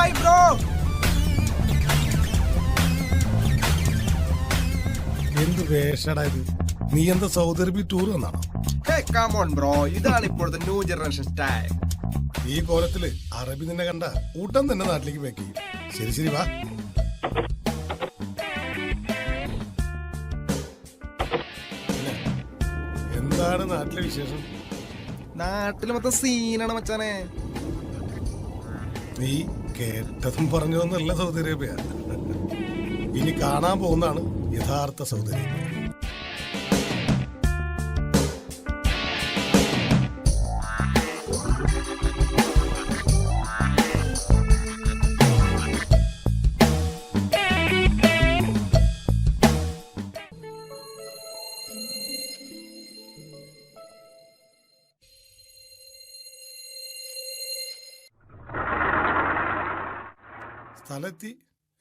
Hi bro. എന്ത് വേഷടാ ഇത്? നീ എന്താ സൗദി അറേബ്യ ടൂർ വന്നാണോ? ഹേയ് കം ഓൺ ബ്രോ, ഇതാണ് ഇപ്പോഴത്തെ ന്യൂ ജനറേഷൻ സ്റ്റൈൽ. ഈ കോലത്തില് അറബി നിന്നെ കണ്ട ഉടൻ തന്നെ നാട്ടിലേക്ക് പാക്ക് ചെയ്യും. ശരി ശരി വാ. എന്താണ് നാട്ടിലെ വിശേഷം? നാട്ടില് മൊത്തം സീനാണ് മച്ചാനെ. നീ കേട്ടതും പറഞ്ഞതൊന്നല്ല സൗദി അറേബ്യ. ഇനി കാണാൻ പോകുന്നതാണ് യഥാർത്ഥ സൗദി അറേബ്യ. സ്ഥലത്തി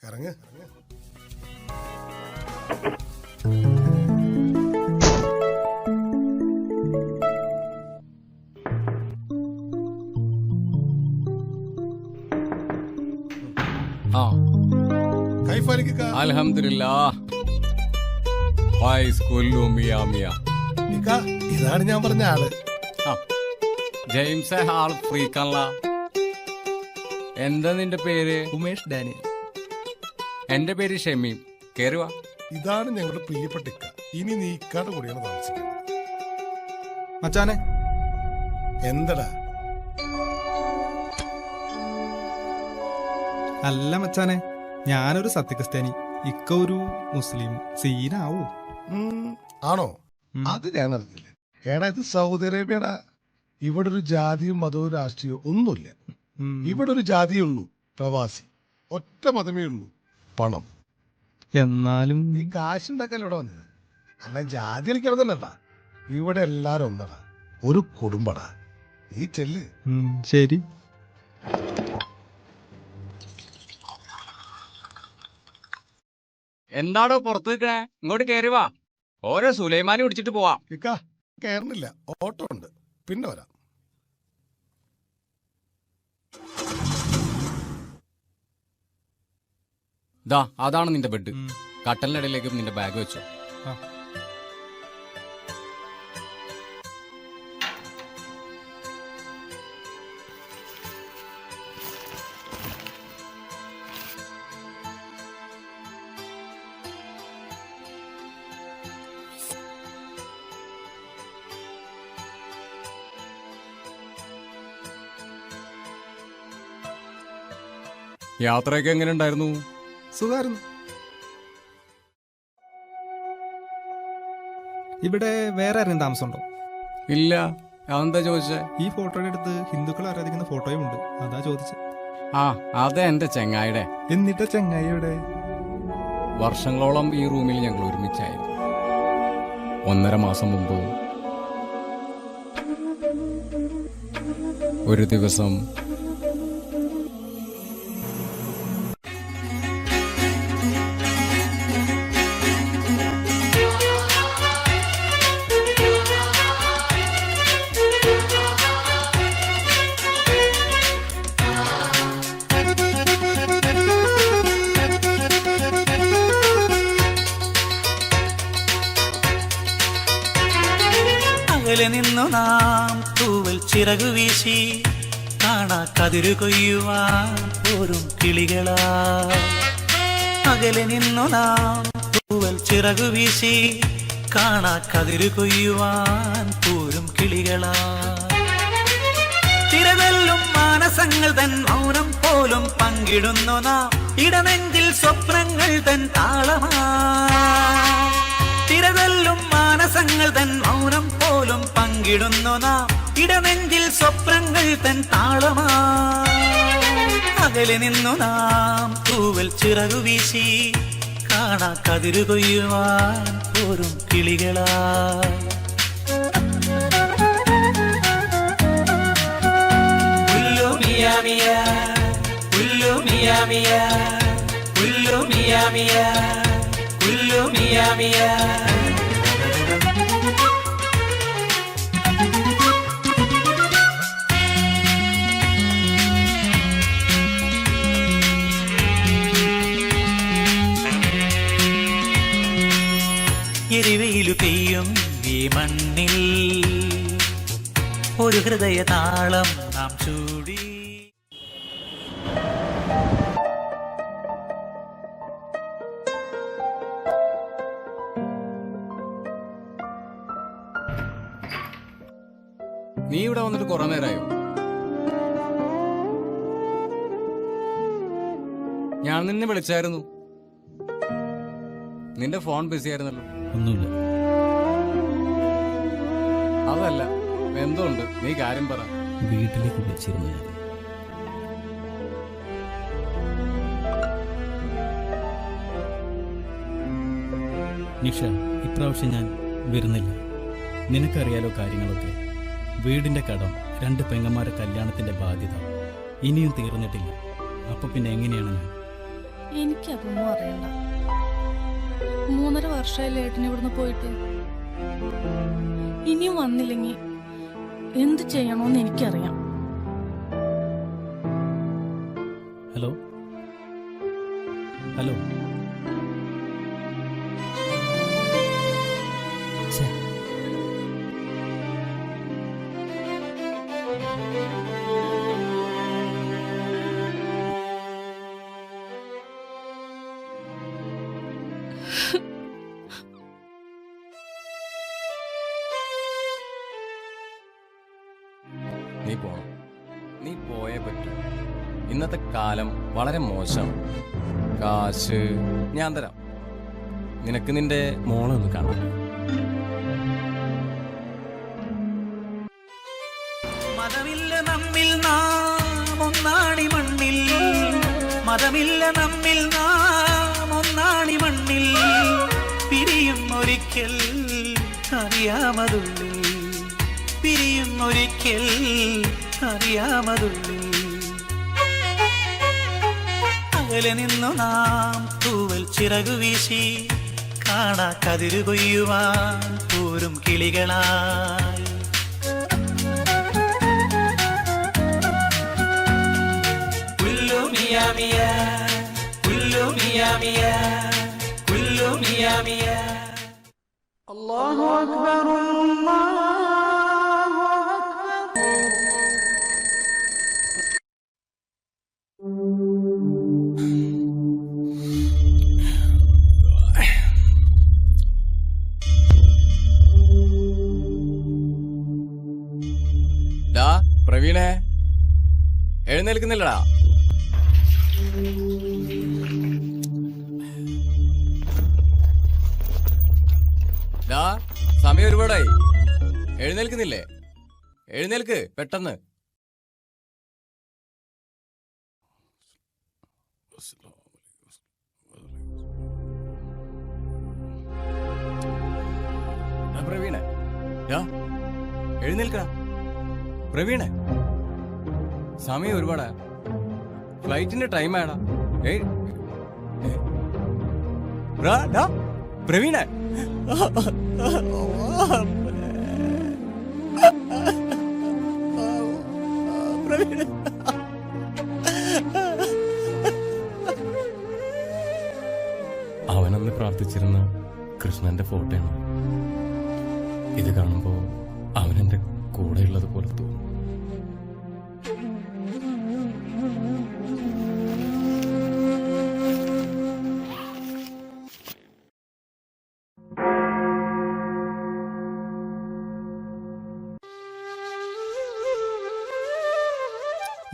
ഇറങ്ങ്. ഇതാണ് ഞാൻ പറഞ്ഞ ആള്. ജെയിംസ് ആൾ ഫ്രീക്കല്ല. എന്താ നിന്റെ പേര്? ഉമേഷ് ഡാനിയൽ. എന്റെ പേര് ഷമീം. കേറുവാ. ഇതാണ് ഞങ്ങളുടെ പ്രിയപ്പെട്ട ഇക്ക. ഇനി നീ ഇക്കാടെ കൂടിയാണ് താമസിക്കുന്നത്. മച്ചാനെ എന്തടാ? അല്ല മച്ചാനെ, ഞാനൊരു സത്യക്രിസ്ത്യാനി, ഇക്ക ഒരു മുസ്ലിം. സീനാവൂ? ആണോ? അത് ഞാൻ അറിഞ്ഞില്ല. ഏടാ ഇത് സൗദി അറേബ്യടാ. ഇവിടെ ഒരു ജാതിയും മതവും രാഷ്ട്രീയവും ഒന്നുമില്ല. ഇവിടെ ഒരു ജാതിയേ ഉള്ളൂ, പ്രവാസി. ഒറ്റ മതമേ ഉള്ളൂ, പണം. എന്നാലും ഈ കാശുണ്ടാക്കാൻ ഇവിടെ വന്നത് അല്ല, ജാതി കളിക്കണതല്ലടാ. ഇവിടെ എല്ലാരും ഒന്നടാ, ഒരു കുടുംബടാ. ഈ ചെല്ല്. ശരി. എന്താടോ പുറത്ത് നിൽക്കണേ? ഇങ്ങോട്ട് കേറുവാ. ഓരോ സുലൈമാനി പിടിച്ചിട്ട് പോവാം. ഇക്ക കയറുന്നില്ല, ഓട്ടോ ഉണ്ട്, പിന്നെ വരാം. ദാ അതാണ് നിന്റെ ബെഡ്. കട്ടലിന്റെ ഇടയിലേക്ക് നിന്റെ ബാഗ് വെച്ചോ. യാത്രയൊക്കെ എങ്ങനെ ഉണ്ടായിരുന്നു? സുഖായിരുന്നു. ഇവിടെ വേറെ ആരെയും താമസമുണ്ടോ? ഇല്ല. അതെന്താ ചോദിച്ചേ? ഈ ഫോട്ടോയുടെ അടുത്ത് ഹിന്ദുക്കൾ ആരാധിക്കുന്ന ഫോട്ടോയും ഉണ്ട്, അതാ ചോദിച്ചത്. ആ, അതെ എന്റെ ചെങ്ങായിടെ. എന്നിട്ട് ചെങ്ങായിയുടെ വർഷങ്ങളോളം ഈ റൂമിൽ ഞങ്ങൾ ഒരുമിച്ചായിരുന്നു. 1.5 മാസം മുമ്പ് ഒരു ദിവസം നിന്നു നാം തൂവൽ ചിറകു വീശി കാണാ കതിരു കൊയ്യുവാൻ പോരും കിളികളാ. അകലെ നിന്നു നാം തൂവൽ ചിറകു വീശി കാണാ കതിരു കൊയ്യുവാൻ പോരും കിളികളാ. തിരതല്ലും മാനസങ്ങൾ തൻ മൗനം പോലും പങ്കിടുന്നു നാം ഇടനെഞ്ചിൽ സ്വപ്നങ്ങൾ തൻ താളമാ. തിരതല്ലും മാനസങ്ങൾ തൻ മൗനം പോലും പങ്കിടുന്നു നാം ഇടനെഞ്ചിൽ സ്വപ്നങ്ങൾ തൻ താളമാ. അകലെ നിന്നു നാം തൂവൽ ചിറകു വീശി കാണാ കതിരു കൊയ്യുവാൻ പോരും കിളികളാ. ഉല്ലു മിയാ മിയാ, ഉല്ലു മിയാ മിയാ, ഉല്ലു മിയാ മിയാ, ഉല്ലു മിയാ മിയാ. ഒരു ഹൃദയ താളം നാം ചൂടി. നീ ഇവിടെ വന്നിട്ട് കുറെ നേരമായോ? ഞാൻ നിന്നെ വിളിച്ചായിരുന്നു. നിന്റെ ഫോൺ ബിസി ആയിരുന്നല്ലോ. ഒന്നുമില്ല. അതല്ല, എന്തുണ്ട്? നീ കാര്യം പറ. വീട്ടിലേക്ക് വിളിച്ചിരുന്നു ഞാൻ. നിഷ, ഇപ്രാവശ്യം ഞാൻ വരുന്നില്ല. നിനക്കറിയാലോ കാര്യങ്ങളൊക്കെ. വീടിന്റെ കടം, 2 പെങ്ങന്മാരുടെ കല്യാണത്തിന്റെ ബാധ്യത ഇനിയും തീർന്നിട്ടില്ല. അപ്പൊ പിന്നെ എങ്ങനെയാണ് ഞാൻ? എനിക്കതൊന്നും അറിയണ്ട. 3.5 വർഷമായില്ലേ ഏട്ടന് ഇവിടുന്ന് പോയിട്ട്. ഇനിയും വന്നില്ലെങ്കിൽ എന്ത് ചെയ്യണോന്ന് എനിക്കറിയാം. Hello hello. നീ പോണം. നീ പോയേ പറ്റൂ. ഇന്നത്തെ കാലം വളരെ മോശം. കാശ് ഞാൻ തരാം. നിനക്ക് നിന്റെ മോളെ ഒന്ന് കാണാം. മതമില്ല നമ്മിൽ നാം ഒന്നാണി മണ്ണിൽ. മതമില്ല നമ്മിൽ നാം ഒന്നാണി മണ്ണിൽ. പിരിയും ഒരിക്കൽ അറിയാമതുള്ളിൽ. പിരിയും ഒരിക്കൽ അറിയാമതുള്ളിൽ. അകലെ നിന്നു നാം തൂവൽ ചിറകു വീശി കാണാ കതിരു കൊയ്യുവാൻ പോരും കിളികളായി. പുല്ലു മിയാ മിയാ, പുല്ലു മിയാ മിയാ, പുല്ലു മിയാ മിയാ. അല്ലാഹു അക്ബർ, അല്ലാഹു അക്ബർ. പ്രവീണേ, എഴുന്നേൽക്കുന്നില്ലടാ. സമയം ഒരുപാടായി. എഴുന്നേൽക്കുന്നില്ലേ? എഴുന്നേൽക്ക് പെട്ടെന്ന്. പ്രവീണേ, എഴുന്നേൽക്കടാ. പ്രവീണേ, സമയം ഒരുപാടാ. ഫ്ലൈറ്റിന്റെ ടൈം ആയടാ. പ്രവീണേ, അവനന്ന് പ്രാർത്ഥിച്ചിരുന്ന കൃഷ്ണന്റെ ഫോട്ടോയാണ്. ഇത് കാണുമ്പോ അവനെന്റെ കൂടെയുള്ളത് പോലെ തോന്നും.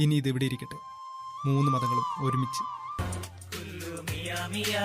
ഇനി ഇതിവിടെ ഇരിക്കട്ടെ, 3 മതങ്ങളും ഒരുമിച്ച്. കുല്ലു മിയാ മിയാ,